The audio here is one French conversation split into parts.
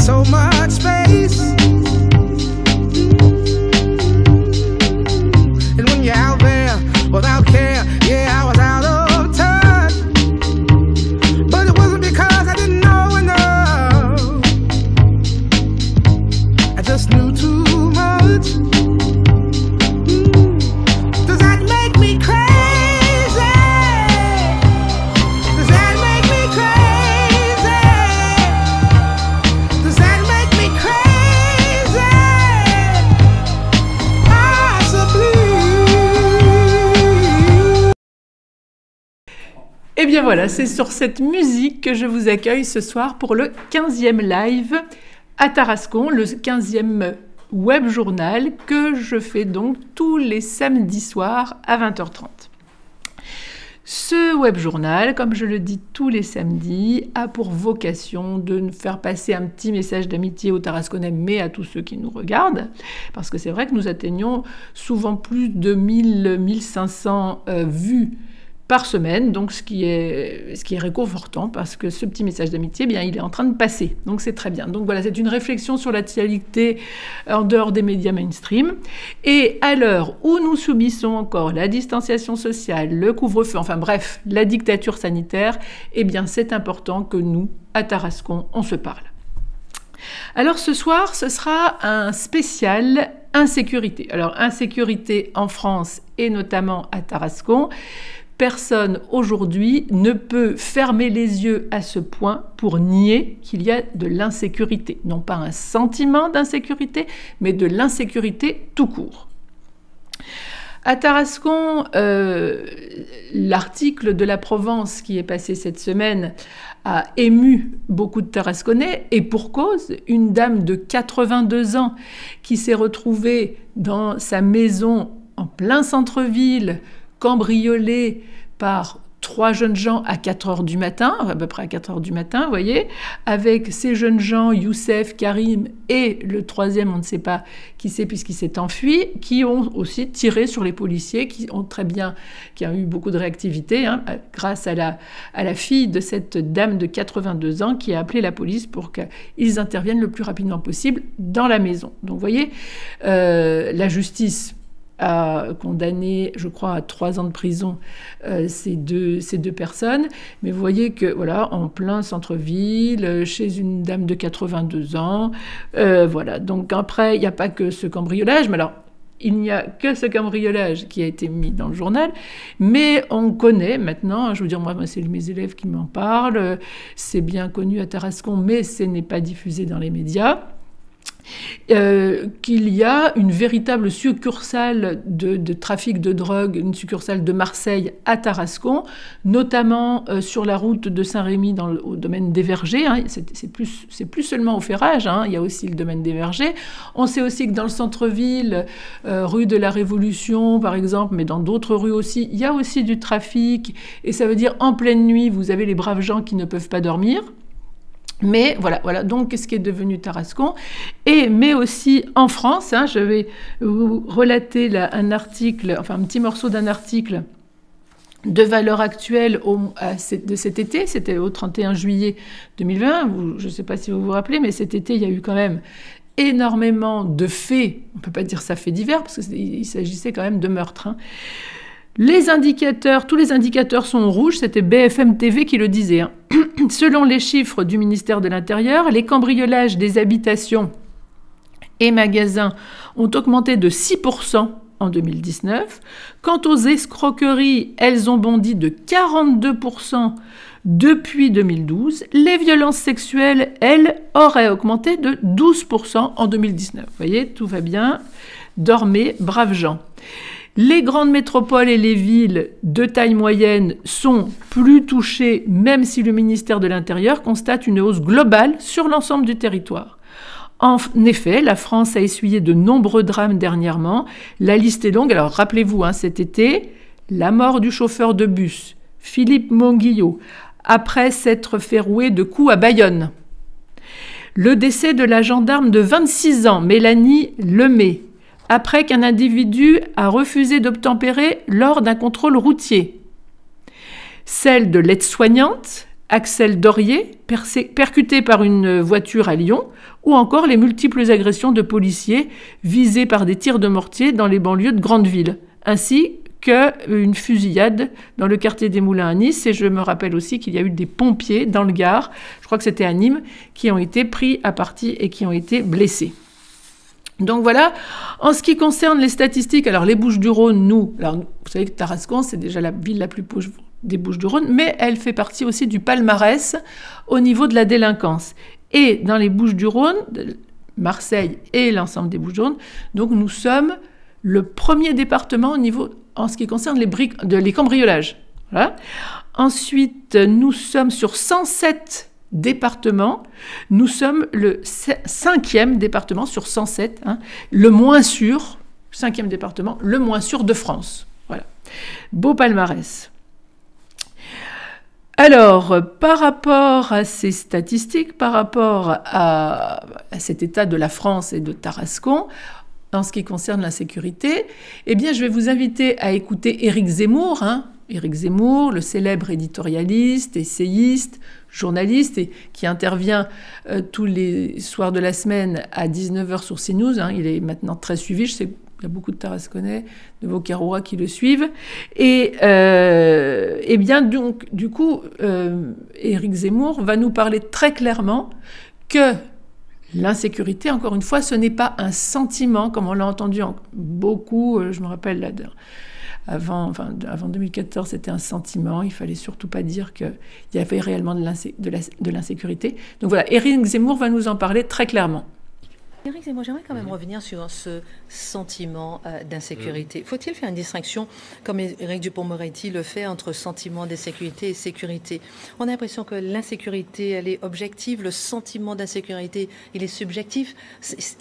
so much space. And when you're out there without care, yeah, I was out of touch. But it wasn't because I didn't know enough. I just knew too much. Does that make me crazy? Does that make me crazy? Does that make me crazy? Possibly. Et bien voilà, c'est sur cette musique que je vous accueille ce soir pour le 15e live à Tarascon, le 15e web journal que je fais donc tous les samedis soirs à 20h30. Ce web journal, comme je le dis tous les samedis, a pour vocation de nous faire passer un petit message d'amitié aux Tarasconnais, mais à tous ceux qui nous regardent, parce que c'est vrai que nous atteignons souvent plus de 1000-1500 vues par semaine, donc ce qui est réconfortant parce que ce petit message d'amitié, eh bien, il est en train de passer, donc c'est très bien. Donc voilà, c'est une réflexion sur l'actualité en dehors des médias mainstream. Et à l'heure où nous subissons encore la distanciation sociale, le couvre-feu, enfin bref, la dictature sanitaire, eh bien c'est important que nous, à Tarascon, on se parle. Alors ce soir, ce sera un spécial insécurité. Alors insécurité en France et notamment à Tarascon. Personne aujourd'hui ne peut fermer les yeux à ce point pour nier qu'il y a de l'insécurité. Non pas un sentiment d'insécurité, mais de l'insécurité tout court. À Tarascon, l'article de la Provence qui est passé cette semaine a ému beaucoup de Tarasconnais, et pour cause, une dame de 82 ans qui s'est retrouvée dans sa maison en plein centre-ville, cambriolée par 3 jeunes gens à 4h du matin, à peu près à 4h du matin, vous voyez, avec ces jeunes gens, Youssef, Karim et le troisième, on ne sait pas qui c'est puisqu'il s'est enfui, qui ont aussi tiré sur les policiers, qui ont eu beaucoup de réactivité, hein, grâce à la fille de cette dame de 82 ans qui a appelé la police pour qu'ils interviennent le plus rapidement possible dans la maison. Donc vous voyez, la justice a condamné, je crois, à 3 ans de prison ces deux personnes. Mais vous voyez que, voilà, en plein centre-ville, chez une dame de 82 ans, voilà. Donc après, il n'y a pas que ce cambriolage, mais alors, il n'y a que ce cambriolage qui a été mis dans le journal, mais on connaît maintenant, je veux dire, moi c'est mes élèves qui m'en parlent, c'est bien connu à Tarascon, mais ce n'est pas diffusé dans les médias. Qu'il y a une véritable succursale de trafic de drogue, une succursale de Marseille à Tarascon, notamment sur la route de Saint-Rémy au domaine des Vergers. Hein. C'est plus seulement au Ferrage, hein, il y a aussi le domaine des Vergers. On sait aussi que dans le centre-ville, rue de la Révolution par exemple, mais dans d'autres rues aussi, il y a aussi du trafic, et ça veut dire en pleine nuit, vous avez les braves gens qui ne peuvent pas dormir. Mais voilà, donc qu'est-ce qui est devenu Tarascon, mais aussi en France, hein, je vais vous relater là un article, enfin un petit morceau d'un article de Valeurs Actuelles de cet été, c'était au 31 juillet 2020, je ne sais pas si vous vous rappelez, mais cet été, il y a eu quand même énormément de faits, on ne peut pas dire ça fait divers, parce qu'il s'agissait quand même de meurtres, hein. Les indicateurs, tous les indicateurs sont rouges, c'était BFM TV qui le disait, hein. Selon les chiffres du ministère de l'Intérieur, les cambriolages des habitations et magasins ont augmenté de 6% en 2019. Quant aux escroqueries, elles ont bondi de 42% depuis 2012. Les violences sexuelles, elles, auraient augmenté de 12% en 2019. Vous voyez, tout va bien. Dormez, braves gens. Les grandes métropoles et les villes de taille moyenne sont plus touchées, même si le ministère de l'Intérieur constate une hausse globale sur l'ensemble du territoire. En effet, la France a essuyé de nombreux drames dernièrement. La liste est longue. Alors rappelez-vous, hein, cet été, la mort du chauffeur de bus, Philippe Monguillot, après s'être fait rouer de coups à Bayonne. Le décès de la gendarme de 26 ans, Mélanie Lemay, après qu'un individu a refusé d'obtempérer lors d'un contrôle routier. Celle de l'aide-soignante Axel Dorier, percuté par une voiture à Lyon, ou encore les multiples agressions de policiers visés par des tirs de mortier dans les banlieues de grandes villes, ainsi qu'une fusillade dans le quartier des Moulins à Nice. Et je me rappelle aussi qu'il y a eu des pompiers dans le Gard, je crois que c'était à Nîmes, qui ont été pris à partie et qui ont été blessés. Donc voilà, en ce qui concerne les statistiques, alors les Bouches-du-Rhône, vous savez que Tarascon, c'est déjà la ville la plus pauvre des Bouches-du-Rhône, mais elle fait partie aussi du palmarès au niveau de la délinquance. Et dans les Bouches-du-Rhône, Marseille et l'ensemble des Bouches-du-Rhône, donc nous sommes le premier département au niveau, en ce qui concerne les cambriolages. Voilà. Ensuite, nous sommes sur 107 départements, nous sommes le 5e département sur 107, le moins sûr, 5e département, le moins sûr de France. Voilà. Beau palmarès. Alors, par rapport à ces statistiques, par rapport à cet état de la France et de Tarascon, en ce qui concerne l'insécurité, eh bien, je vais vous inviter à écouter Éric Zemmour, Éric Zemmour, le célèbre éditorialiste, essayiste, journaliste, et qui intervient tous les soirs de la semaine à 19h sur CNews. Il est maintenant très suivi, je sais qu'il y a beaucoup de Tarasconnais, de Vocarois qui le suivent. Et bien, donc, du coup, Éric Zemmour va nous parler très clairement que l'insécurité, encore une fois, ce n'est pas un sentiment, comme on l'a entendu beaucoup, je me rappelle là, avant 2014, c'était un sentiment, il ne fallait surtout pas dire qu'il y avait réellement de l'insécurité. Donc voilà, Éric Zemmour va nous en parler très clairement. Éric Zemmour, j'aimerais quand même revenir sur ce sentiment d'insécurité. Faut-il faire une distinction, comme Éric Dupond-Moretti le fait, entre sentiment d'insécurité et sécurité? On a l'impression que l'insécurité, elle est objective, le sentiment d'insécurité, il est subjectif.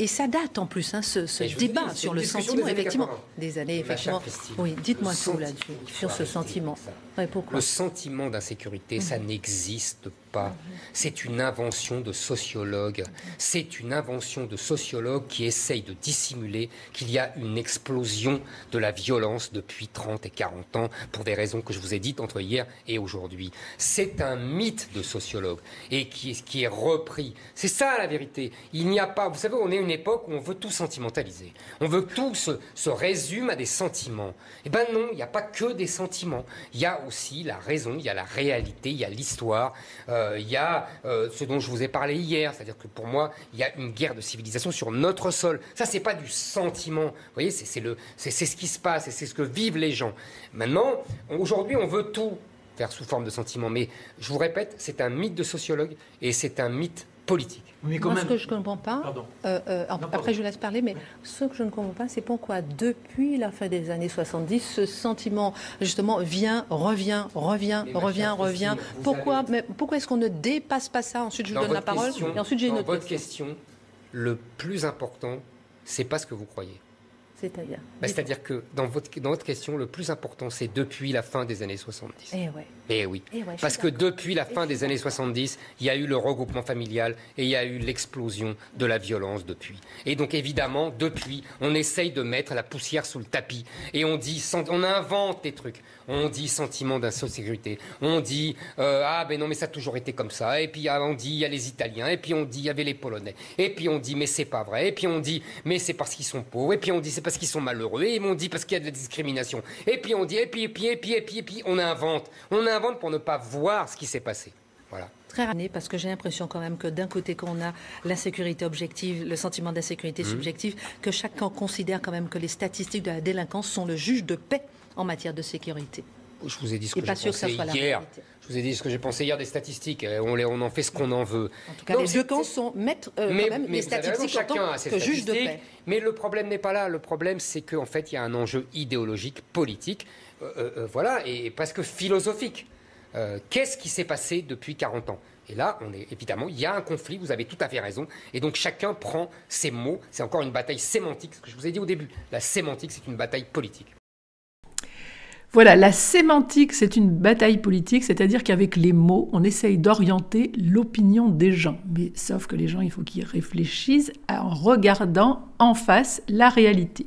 Et ça date en plus, ce débat sur le sentiment, effectivement, des années, effectivement. Oui, dites-moi tout là-dessus, sur ce sentiment. Ouais, pourquoi? Le sentiment d'insécurité, ça n'existe pas. C'est une invention de sociologues. C'est une invention de sociologues qui essayent de dissimuler qu'il y a une explosion de la violence depuis 30 et 40 ans pour des raisons que je vous ai dites entre hier et aujourd'hui. C'est un mythe de sociologues et qui est repris. C'est ça la vérité. Il n'y a pas... Vous savez, on est une époque où on veut tout sentimentaliser. On veut que tout se résume à des sentiments. Eh ben non, il n'y a pas que des sentiments. Il y a aussi la raison, il y a la réalité, il y a l'histoire, il y a ce dont je vous ai parlé hier, c'est-à-dire que pour moi, il y a une guerre de civilisation sur notre sol. Ça, c'est pas du sentiment. Vous voyez, c'est ce qui se passe et c'est ce que vivent les gens. Maintenant, aujourd'hui, on veut tout faire sous forme de sentiment, mais je vous répète, c'est un mythe de sociologue et c'est un mythe politique. Mais quand même... ce que je ne comprends pas, après je vous laisse parler, mais ce que je ne comprends pas, c'est pourquoi depuis la fin des années 70, ce sentiment justement revient. Pourquoi est-ce qu'on ne dépasse pas ça? Ensuite je vous donne la parole et ensuite j'ai une autre question. Le plus important, c'est pas ce que vous croyez. C'est-à-dire c'est-à-dire que dans votre question, le plus important, c'est depuis la fin des années 70. Eh oui. Parce que depuis la fin des années 70, il y a eu le regroupement familial et il y a eu l'explosion de la violence depuis. Et donc évidemment, depuis, on essaye de mettre la poussière sous le tapis et on invente des trucs. On dit sentiment d'insécurité. On dit non mais ça a toujours été comme ça. Et puis on dit il y a les Italiens. Et puis on dit il y avait les Polonais. Et puis on dit mais c'est pas vrai. Et puis on dit mais c'est parce qu'ils sont pauvres. Et puis on dit c'est parce qu'ils sont malheureux. Et on dit parce qu'il y a de la discrimination. Et puis on dit et puis on invente pour ne pas voir ce qui s'est passé. Voilà. Très rare, parce que j'ai l'impression quand même que d'un côté qu'on a l'insécurité objective, le sentiment d'insécurité subjectif, que chacun considère quand même que les statistiques de la délinquance sont le juge de paix en matière de sécurité. Je vous ai dit ce que j'ai pensé hier. Je vous ai dit ce que j'ai pensé hier des statistiques. On en fait ce qu'on en veut. En tout cas, les deux camps sont quand même les statistiques en tant que juge de paix. Mais le problème n'est pas là. Le problème, c'est qu'en fait, il y a un enjeu idéologique, politique, et presque philosophique. Qu'est-ce qui s'est passé depuis 40 ans? Et là, évidemment, il y a un conflit, vous avez tout à fait raison. Et donc, chacun prend ses mots. C'est encore une bataille sémantique, ce que je vous ai dit au début. La sémantique, c'est une bataille politique. Voilà, la sémantique, c'est une bataille politique, c'est-à-dire qu'avec les mots, on essaye d'orienter l'opinion des gens. Mais sauf que les gens, il faut qu'ils réfléchissent en regardant en face la réalité.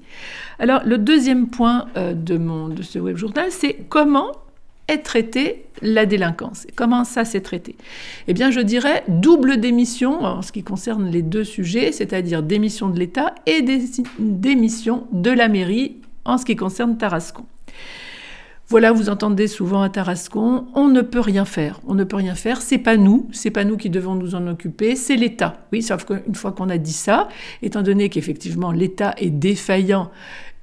Alors, le deuxième point de ce web journal, c'est comment est traitée la délinquance. Comment ça s'est traité? Eh bien, je dirais double démission en ce qui concerne les deux sujets, c'est-à-dire démission de l'État et démission de la mairie en ce qui concerne Tarascon. Voilà, vous entendez souvent à Tarascon, on ne peut rien faire. On ne peut rien faire, c'est pas nous qui devons nous en occuper, c'est l'État. Oui, sauf qu'une fois qu'on a dit ça, étant donné qu'effectivement l'État est défaillant,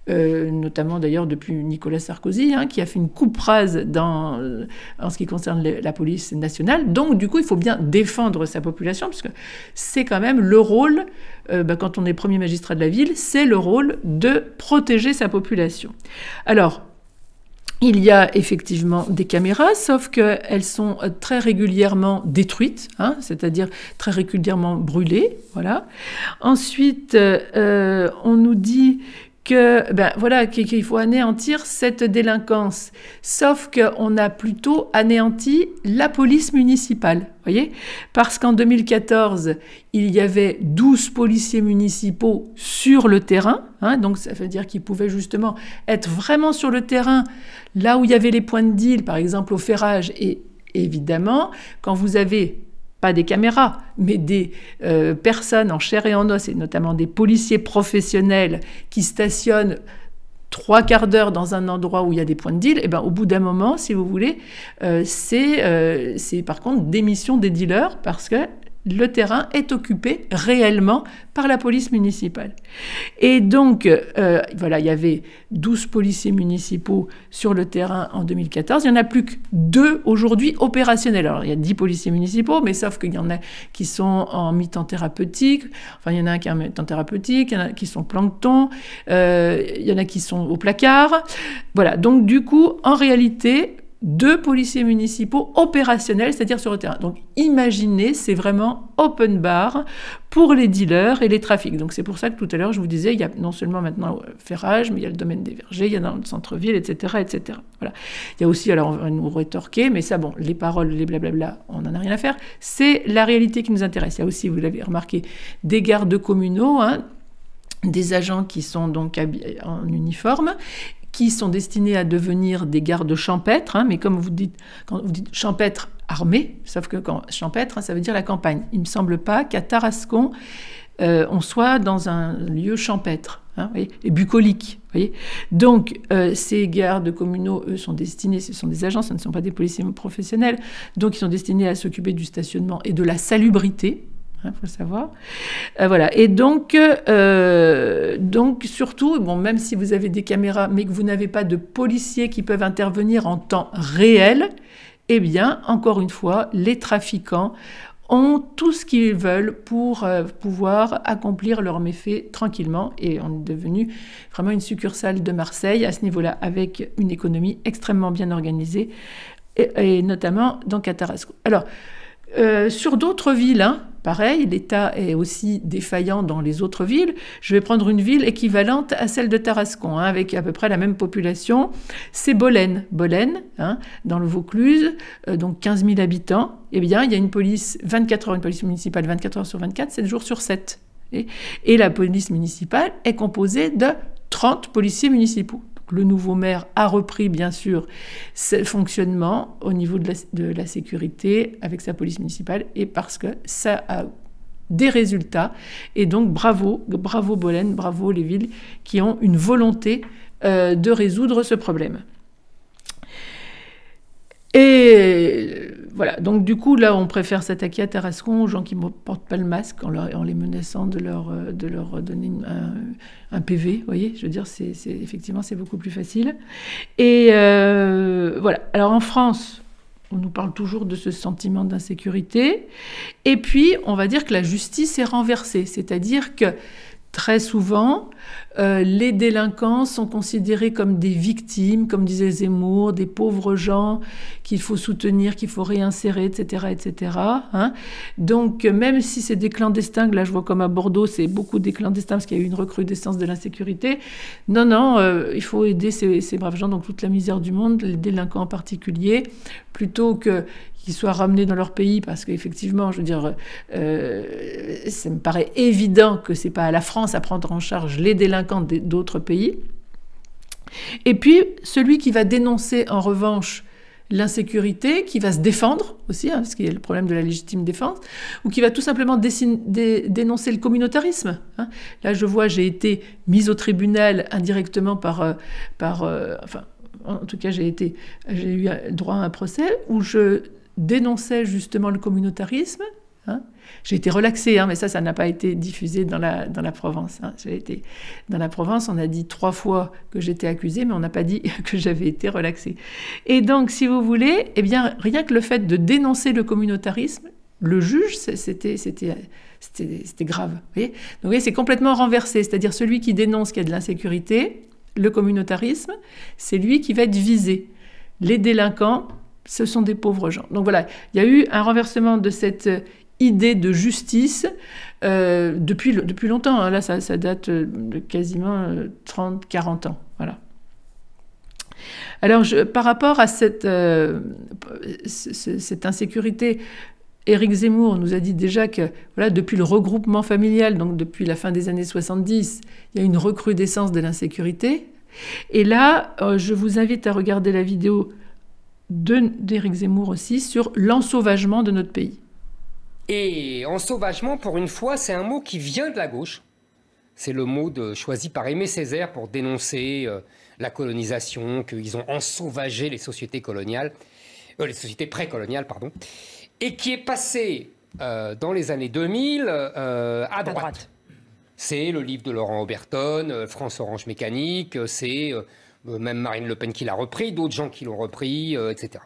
notamment d'ailleurs depuis Nicolas Sarkozy, qui a fait une coupe rase en ce qui concerne la police nationale. Donc du coup, il faut bien défendre sa population, puisque c'est quand même le rôle, quand on est premier magistrat de la ville, c'est le rôle de protéger sa population. Alors, il y a effectivement des caméras, sauf qu'elles sont très régulièrement détruites, c'est-à-dire très régulièrement brûlées. Voilà. Ensuite, on nous dit qu'il faut anéantir cette délinquance. Sauf qu'on a plutôt anéanti la police municipale, voyez, parce qu'en 2014, il y avait 12 policiers municipaux sur le terrain, donc ça veut dire qu'ils pouvaient justement être vraiment sur le terrain, là où il y avait les points de deal, par exemple au ferrage, et évidemment, quand vous avez pas des caméras, mais des personnes en chair et en os, et notamment des policiers professionnels qui stationnent 3/4 d'heure dans un endroit où il y a des points de deal, et ben, au bout d'un moment, si vous voulez, c'est par contre démission des dealers, parce que le terrain est occupé réellement par la police municipale. Et donc, voilà, il y avait 12 policiers municipaux sur le terrain en 2014. Il n'y en a plus que 2 aujourd'hui opérationnels. Alors, il y a 10 policiers municipaux, mais sauf qu'il y en a qui sont en mi-temps thérapeutique. Enfin, il y en a un qui est en mi-temps thérapeutique, il y en a qui sont plancton, il y en a qui sont au placard. Voilà, donc du coup, en réalité, 2 policiers municipaux opérationnels, c'est-à-dire sur le terrain. Donc imaginez, c'est vraiment open bar pour les dealers et les trafics. Donc c'est pour ça que tout à l'heure je vous disais, il y a non seulement maintenant Ferrage, mais il y a le domaine des Vergers, il y en a dans le centre-ville, etc., etc. Voilà. Il y a aussi, alors on va nous rétorquer, mais ça bon, les paroles, les blablabla, on n'en a rien à faire. C'est la réalité qui nous intéresse. Il y a aussi, vous l'avez remarqué, des gardes communaux, des agents qui sont donc en uniforme, qui sont destinés à devenir des gardes champêtres, mais comme vous dites, quand vous dites champêtre armé, sauf que quand champêtre, ça veut dire la campagne. Il ne me semble pas qu'à Tarascon, on soit dans un lieu champêtre, voyez, et bucolique. Voyez. Donc, ces gardes communaux, eux, sont destinés, ce sont des agents, ce ne sont pas des policiers professionnels, donc ils sont destinés à s'occuper du stationnement et de la salubrité. Faut le savoir. Voilà. Et donc surtout, bon, même si vous avez des caméras, mais que vous n'avez pas de policiers qui peuvent intervenir en temps réel, eh bien, encore une fois, les trafiquants ont tout ce qu'ils veulent pour pouvoir accomplir leurs méfaits tranquillement. Et on est devenu vraiment une succursale de Marseille à ce niveau-là, avec une économie extrêmement bien organisée, et notamment dans Tarascon. Alors, sur d'autres villes, pareil, l'État est aussi défaillant dans les autres villes. Je vais prendre une ville équivalente à celle de Tarascon, avec à peu près la même population. C'est Bolène. Bolène, dans le Vaucluse, donc 15 000 habitants. Eh bien, il y a une police 24 heures, une police municipale 24 heures sur 24, 7 jours sur 7. Et la police municipale est composée de 30 policiers municipaux. Le nouveau maire a repris, bien sûr, ce fonctionnement au niveau de la sécurité avec sa police municipale, et parce que ça a des résultats. Et donc, bravo Bolène, bravo les villes qui ont une volonté de résoudre ce problème. Et voilà, donc du coup, là, on préfère s'attaquer à Tarascon aux gens qui ne portent pas le masque en les menaçant de leur donner un PV, vous voyez, je veux dire, effectivement, c'est beaucoup plus facile. Et voilà, alors en France, on nous parle toujours de ce sentiment d'insécurité, et puis on va dire que la justice est renversée, c'est-à-dire que très souvent, les délinquants sont considérés comme des victimes, comme disait Zemmour, des pauvres gens qu'il faut soutenir, qu'il faut réinsérer, etc., etc. Donc, même si c'est des clandestins, que là je vois comme à Bordeaux, c'est beaucoup des clandestins parce qu'il y a eu une recrudescence de l'insécurité. Non, il faut aider ces braves gens dans toute la misère du monde, les délinquants en particulier, plutôt qu'ils soient ramenés dans leur pays, parce qu'effectivement, je veux dire, ça me paraît évident que c'est pas à la France à prendre en charge les délinquants d'autres pays. Et puis, celui qui va dénoncer, en revanche, l'insécurité, qui va se défendre aussi, hein, parce qu'il y a le problème de la légitime défense, ou qui va tout simplement dénoncer le communautarisme. Hein. Là, je vois, j'ai été mise au tribunal indirectement enfin, en tout cas, j'ai eu droit à un procès où je dénonçais justement le communautarisme. Hein. J'ai été relaxée, hein, mais ça n'a pas été diffusé dans la Provence. Hein. Dans la Provence, on a dit 3 fois que j'étais accusée, mais on n'a pas dit que j'avais été relaxée. Et donc, si vous voulez, eh bien, rien que le fait de dénoncer le communautarisme, le juge, c'était grave. Vous voyez donc, vous voyez, c'est complètement renversé. C'est-à-dire celui qui dénonce qu'il y a de l'insécurité, le communautarisme, c'est lui qui va être visé. Les délinquants, ce sont des pauvres gens. Donc voilà, il y a eu un renversement de cette idée de justice depuis longtemps. Hein. Là, ça date de quasiment 30-40 ans. Voilà. Alors, par rapport à cette insécurité, Éric Zemmour nous a dit déjà que voilà, depuis le regroupement familial, donc depuis la fin des années 70, il y a une recrudescence de l'insécurité. Et là, je vous invite à regarder la vidéo d'Éric Zemmour aussi sur l'ensauvagement de notre pays. Et ensauvagement, pour une fois, c'est un mot qui vient de la gauche. C'est le mot choisi par Aimé Césaire pour dénoncer la colonisation, qu'ils ont ensauvagé les sociétés coloniales, les sociétés précoloniales, pardon, et qui est passé dans les années 2000 à droite. C'est le livre de Laurent Oberton, France Orange Mécanique, c'est même Marine Le Pen qui l'a repris, d'autres gens qui l'ont repris, etc.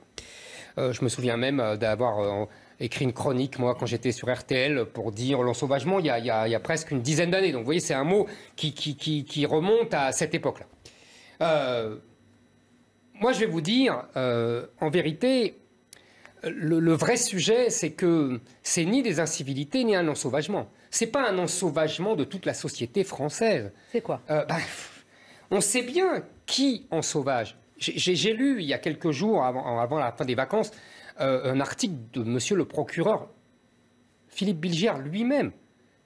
Je me souviens même d'avoir écrit une chronique, moi, quand j'étais sur RTL, pour dire l'ensauvagement, il y a presque une dizaine d'années. Donc, vous voyez, c'est un mot qui remonte à cette époque-là. Moi, je vais vous dire, en vérité, le vrai sujet, c'est que c'est ni des incivilités, ni un ensauvagement. C'est pas un ensauvagement de toute la société française. C'est quoi? On sait bien qui ensauvage. J'ai lu, il y a quelques jours, avant la fin des vacances, un article de monsieur le procureur Philippe Bilger lui-même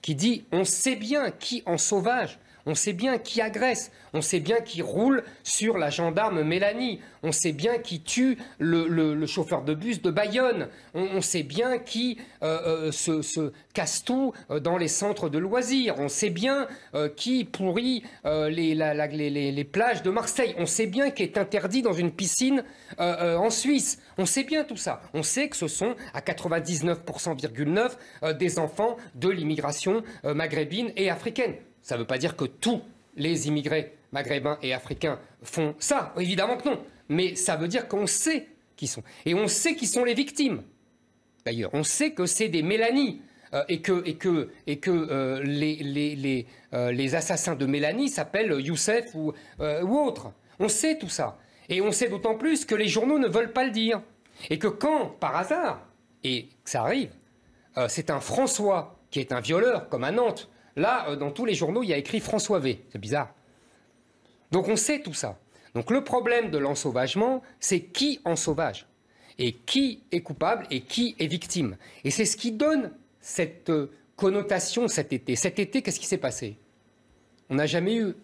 qui dit « On sait bien qui ensauvage, on sait bien qui agresse, on sait bien qui roule sur la gendarme Mélanie, on sait bien qui tue le chauffeur de bus de Bayonne, on sait bien qui se casse tout dans les centres de loisirs, on sait bien qui pourrit les plages de Marseille, on sait bien qui est interdit dans une piscine en Suisse, on sait bien tout ça. On sait que ce sont à 99,9% des enfants de l'immigration maghrébine et africaine. Ça ne veut pas dire que tous les immigrés maghrébins et africains font ça, évidemment que non. Mais ça veut dire qu'on sait qui sont. Et on sait qui sont les victimes. D'ailleurs, on sait que c'est des Mélanie et que les assassins de Mélanie s'appellent Youssef ou autres. On sait tout ça. Et on sait d'autant plus que les journaux ne veulent pas le dire. Et que quand, par hasard, et ça arrive, c'est un François qui est un violeur, comme à Nantes, là, dans tous les journaux, il y a écrit François V. C'est bizarre. Donc on sait tout ça. Donc le problème de l'ensauvagement, c'est qui ensauvage et qui est coupable et qui est victime. Et c'est ce qui donne cette connotation cet été. Cet été, qu'est-ce qui s'est passé? On n'a jamais eu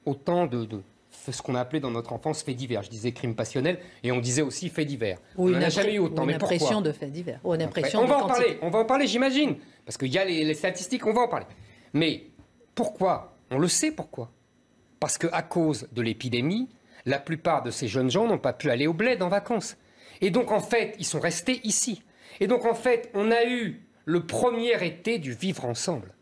autant de ce qu'on a appelé dans notre enfance faits divers. Je disais crimes passionnels et on disait aussi faits divers. On n'en a jamais eu autant. Mais pourquoi? Une impression de faits divers. On va en parler, j'imagine. Parce qu'il y a les statistiques, on va en parler. Mais pourquoi? On le sait pourquoi. Parce qu'à cause de l'épidémie, la plupart de ces jeunes gens n'ont pas pu aller au bled en vacances. Et donc, en fait, ils sont restés ici. Et donc, en fait, on a eu le premier été du vivre ensemble.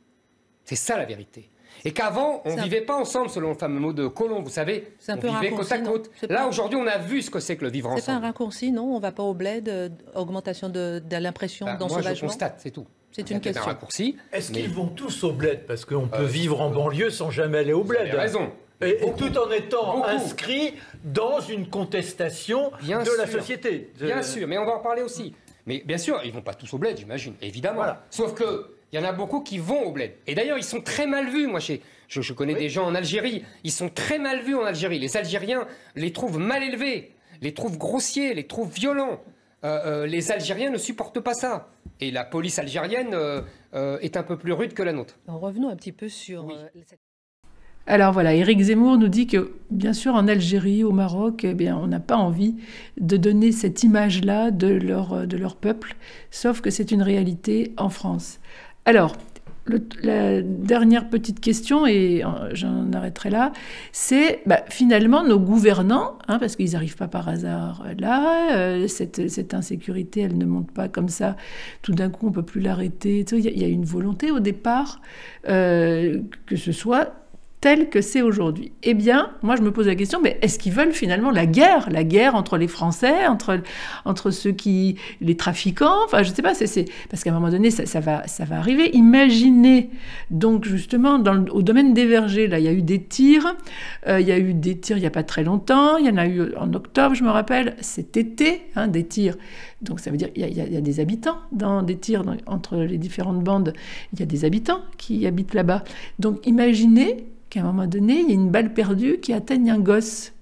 C'est ça la vérité. Et qu'avant, on ne vivait pas ensemble, selon le fameux mot de Colomb, vous savez. On vivait côte à côte. Là, aujourd'hui, on a vu ce que c'est que le vivre ensemble. C'est pas un raccourci, non? On ne va pas au bled, augmentation de l'impression d'ensauvagement? Moi, je constate, c'est tout. C'est une question. Raccourci. Est-ce qu'ils vont tous au bled? Parce qu'on peut vivre en banlieue sans jamais aller au bled. Vous avez raison. Et tout en étant inscrit dans une contestation de la société. Bien sûr, mais on va en parler aussi. Mais bien sûr, ils ne vont pas tous au bled, j'imagine, évidemment. Voilà. Sauf qu'il y en a beaucoup qui vont au bled. Et d'ailleurs, ils sont très mal vus. Moi, je connais des gens en Algérie. Ils sont très mal vus en Algérie. Les Algériens les trouvent mal élevés, les trouvent grossiers, les trouvent violents. Les Algériens ne supportent pas ça. Et la police algérienne est un peu plus rude que la nôtre. Revenons un petit peu sur... Alors voilà, Éric Zemmour nous dit que, bien sûr, en Algérie, au Maroc, eh bien, on n'a pas envie de donner cette image-là de leur peuple, sauf que c'est une réalité en France. Alors, la dernière petite question, et j'en arrêterai là, c'est finalement nos gouvernants, parce qu'ils n'arrivent pas par hasard là, cette insécurité, elle ne monte pas comme ça, tout d'un coup on ne peut plus l'arrêter. Il y a une volonté au départ que ce soit tel que c'est aujourd'hui. Eh bien, moi je me pose la question, mais est-ce qu'ils veulent finalement la guerre entre les Français, entre ceux qui, les trafiquants, enfin je sais pas, c'est parce qu'à un moment donné ça va arriver. Imaginez donc justement au domaine des vergers, là il y a eu des tirs, il y a pas très longtemps, il y en a eu en octobre, je me rappelle, cet été, des tirs. Donc ça veut dire qu'il y a des habitants dans des tirs entre les différentes bandes, il y a des habitants qui habitent là-bas. Donc imaginez qu'à un moment donné, il y a une balle perdue qui atteigne un gosse.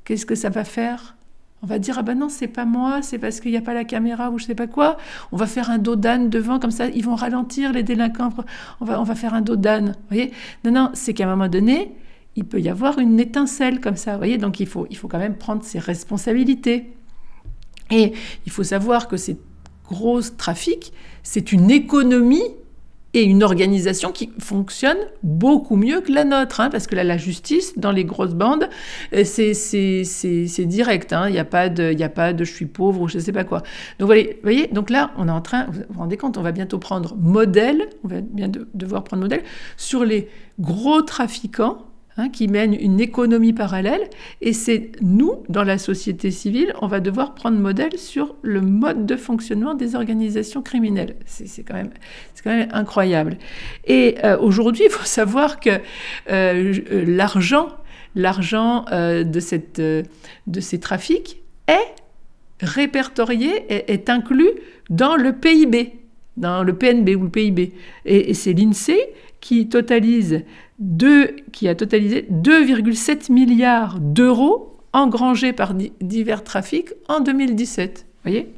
Qu'est-ce que ça va faire ? On va dire, non, c'est pas moi, c'est parce qu'il n'y a pas la caméra ou je sais pas quoi. On va faire un dos d'âne devant, comme ça, ils vont ralentir les délinquants. On va faire un dos d'âne. Vous voyez ? Non, c'est qu'à un moment donné, il peut y avoir une étincelle comme ça. Vous voyez ? Donc il faut quand même prendre ses responsabilités. Et il faut savoir que ces gros trafics, c'est une économie et une organisation qui fonctionne beaucoup mieux que la nôtre, parce que là, la justice, dans les grosses bandes, c'est direct, il n'y a pas de je suis pauvre ou je ne sais pas quoi. Donc, vous voyez, donc là, on est en train, vous vous rendez compte, on va bientôt prendre modèle, on va bien devoir prendre modèle sur les gros trafiquants, qui mènent une économie parallèle, et c'est nous, dans la société civile, on va devoir prendre modèle sur le mode de fonctionnement des organisations criminelles. C'est quand même incroyable. Et aujourd'hui, il faut savoir que l'argent de ces trafics est répertorié, est inclus dans le PIB, dans le PNB ou le PIB. Et c'est l'INSEE qui a totalisé 2,7 milliards d'euros engrangés par divers trafics en 2017. Vous voyez ?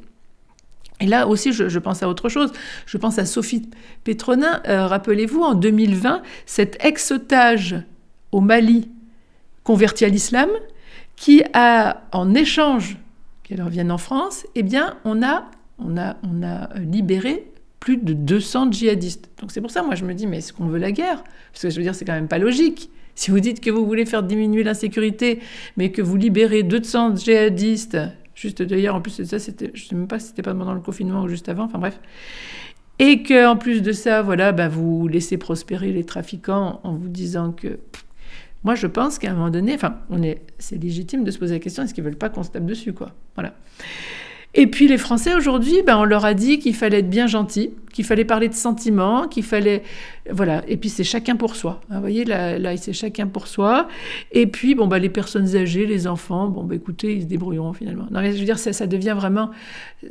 Et là aussi, je pense à autre chose. Je pense à Sophie Pétronin. Rappelez-vous, en 2020, cet ex-otage au Mali converti à l'islam, qui a, en échange qu'elle revienne en France, eh bien, on a libéré plus de 200 djihadistes. Donc c'est pour ça, moi, je me dis, mais est-ce qu'on veut la guerre ? Parce que je veux dire, c'est quand même pas logique. Si vous dites que vous voulez faire diminuer l'insécurité, mais que vous libérez 200 djihadistes, juste d'ailleurs, en plus de ça, je ne sais même pas si c'était pas pendant le confinement ou juste avant, enfin bref, et qu'en plus de ça, voilà, vous laissez prospérer les trafiquants en vous disant que... Moi, je pense qu'à un moment donné, c'est légitime de se poser la question, est-ce qu'ils ne veulent pas qu'on se tape dessus, quoi ? Voilà. Et puis les Français aujourd'hui, on leur a dit qu'il fallait être bien gentil, qu'il fallait parler de sentiments, qu'il fallait... Voilà, et puis c'est chacun pour soi. Vous voyez, là c'est chacun pour soi. Et puis, les personnes âgées, les enfants, écoutez, ils se débrouilleront finalement. Non, mais je veux dire, ça devient vraiment...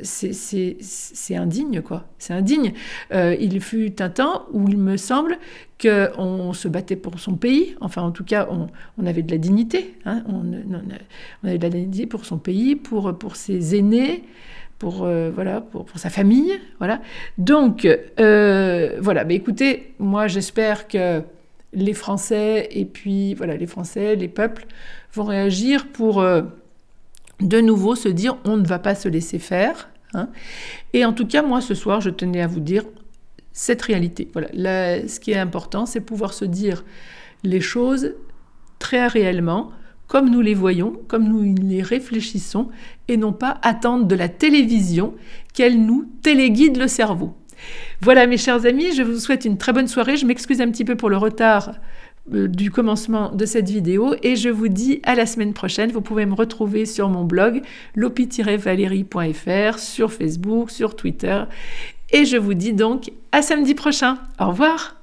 C'est indigne, quoi. C'est indigne. Il fut un temps où il me semble qu'on se battait pour son pays. Enfin, en tout cas, on avait de la dignité. On avait de la dignité pour son pays, pour ses aînés, pour sa famille, voilà. Donc, voilà. Écoutez, moi, j'espère que les Français, et puis, voilà, les Français, les peuples vont réagir pour, de nouveau, se dire, on ne va pas se laisser faire. Et en tout cas, moi, ce soir, je tenais à vous dire cette réalité. Voilà. Là, ce qui est important, c'est pouvoir se dire les choses très réellement, comme nous les voyons, comme nous les réfléchissons, et non pas attendre de la télévision qu'elle nous téléguide le cerveau. Voilà, mes chers amis, je vous souhaite une très bonne soirée. Je m'excuse un petit peu pour le retard du commencement de cette vidéo, et je vous dis à la semaine prochaine. Vous pouvez me retrouver sur mon blog lopi-valerie.fr, sur Facebook, sur Twitter, et je vous dis donc à samedi prochain. Au revoir.